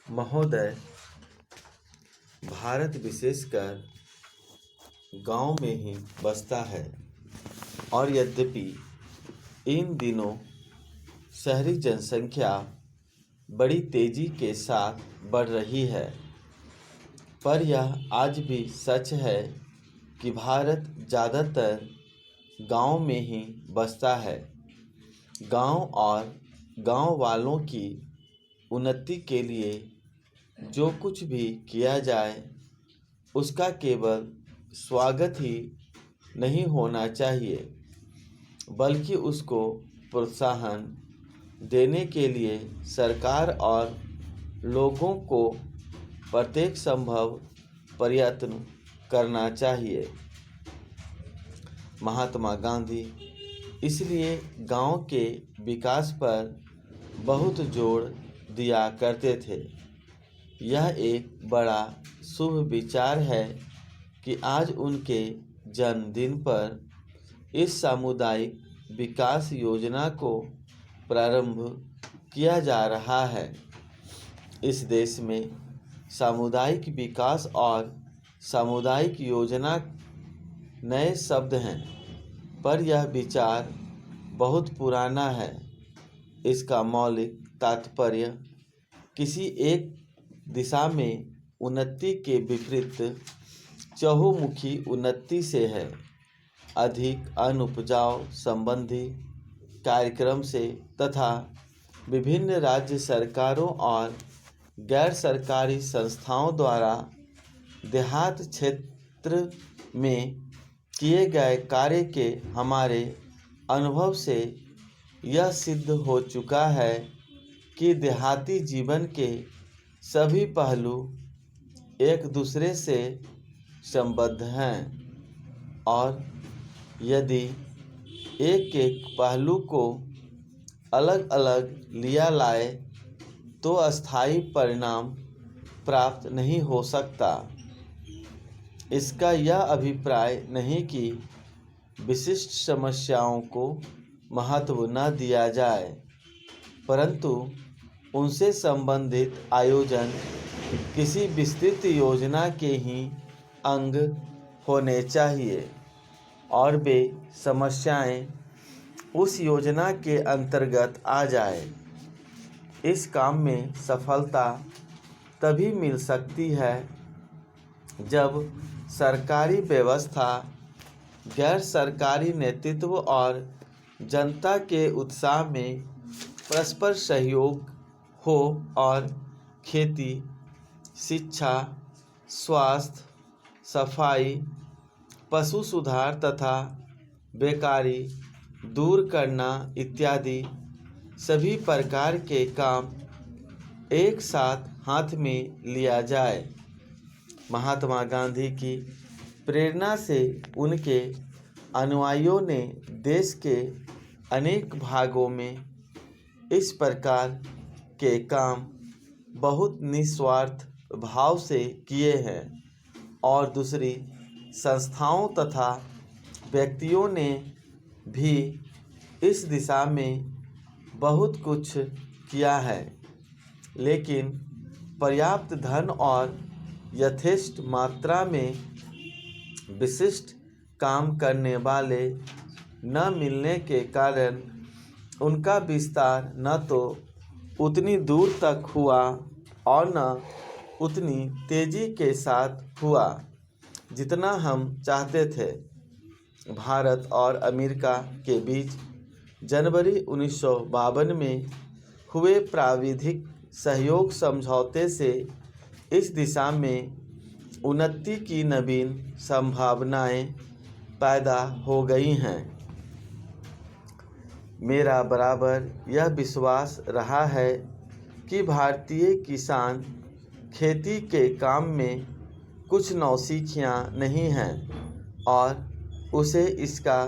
महोदय, भारत विशेषकर गांव में ही बसता है और यद्यपि इन दिनों शहरी जनसंख्या बड़ी तेजी के साथ बढ़ रही है, पर यह आज भी सच है कि भारत ज़्यादातर गांव में ही बसता है। गांव और गांव वालों की उन्नति के लिए जो कुछ भी किया जाए उसका केवल स्वागत ही नहीं होना चाहिए, बल्कि उसको प्रोत्साहन देने के लिए सरकार और लोगों को प्रत्येक संभव प्रयत्न करना चाहिए। महात्मा गांधी इसलिए गांव के विकास पर बहुत जोर दिया करते थे। यह एक बड़ा शुभ विचार है कि आज उनके जन्मदिन पर इस सामुदायिक विकास योजना को प्रारंभ किया जा रहा है। इस देश में सामुदायिक विकास और सामुदायिक योजना नए शब्द हैं, पर यह विचार बहुत पुराना है। इसका मौलिक तात्पर्य किसी एक दिशा में उन्नति के विपरीत चहुमुखी उन्नति से है। अधिक अन्न उपजाऊ संबंधी कार्यक्रम से तथा विभिन्न राज्य सरकारों और गैर सरकारी संस्थाओं द्वारा देहात क्षेत्र में किए गए कार्य के हमारे अनुभव से यह सिद्ध हो चुका है कि देहाती जीवन के सभी पहलू एक दूसरे से संबद्ध हैं और यदि एक एक पहलू को अलग अलग लिया लाए तो अस्थायी परिणाम प्राप्त नहीं हो सकता। इसका यह अभिप्राय नहीं कि विशिष्ट समस्याओं को महत्व न दिया जाए, परंतु उनसे संबंधित आयोजन किसी विस्तृत योजना के ही अंग होने चाहिए और वे समस्याएं उस योजना के अंतर्गत आ जाए। इस काम में सफलता तभी मिल सकती है जब सरकारी व्यवस्था, गैर सरकारी नेतृत्व और जनता के उत्साह में परस्पर सहयोग हो और खेती, शिक्षा, स्वास्थ्य, सफाई, पशु सुधार तथा बेकारी दूर करना इत्यादि सभी प्रकार के काम एक साथ हाथ में लिया जाए। महात्मा गांधी की प्रेरणा से उनके अनुयायियों ने देश के अनेक भागों में इस प्रकार के काम बहुत निस्वार्थ भाव से किए हैं और दूसरी संस्थाओं तथा व्यक्तियों ने भी इस दिशा में बहुत कुछ किया है, लेकिन पर्याप्त धन और यथेष्ट मात्रा में विशिष्ट काम करने वाले न मिलने के कारण उनका विस्तार न तो उतनी दूर तक हुआ और न उतनी तेजी के साथ हुआ जितना हम चाहते थे। भारत और अमेरिका के बीच जनवरी 1952 में हुए प्राविधिक सहयोग समझौते से इस दिशा में उन्नति की नवीन संभावनाएं पैदा हो गई हैं। मेरा बराबर यह विश्वास रहा है कि भारतीय किसान खेती के काम में कुछ नौसिखियां नहीं हैं और उसे इसका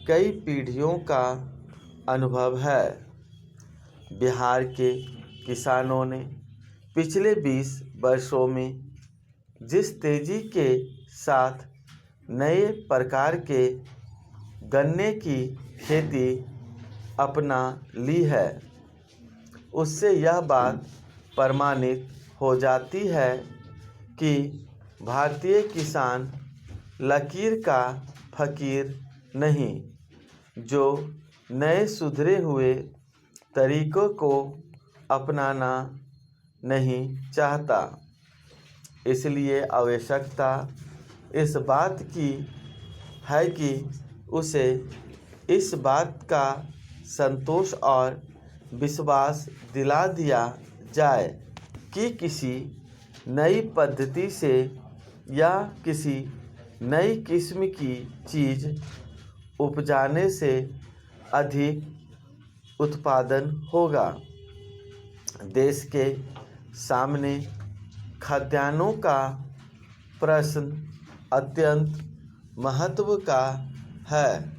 कई पीढ़ियों का अनुभव है। बिहार के किसानों ने पिछले 20 वर्षों में जिस तेजी के साथ नए प्रकार के गन्ने की खेती अपना ली है, उससे यह बात प्रमाणित हो जाती है कि भारतीय किसान लकीर का फकीर नहीं, जो नए सुधरे हुए तरीकों को अपनाना नहीं चाहता। इसलिए आवश्यकता इस बात की है कि उसे इस बात का संतोष और विश्वास दिला दिया जाए कि किसी नई पद्धति से या किसी नई किस्म की चीज़ उपजाने से अधिक उत्पादन होगा। देश के सामने खाद्यान्नों का प्रश्न अत्यंत महत्व का है।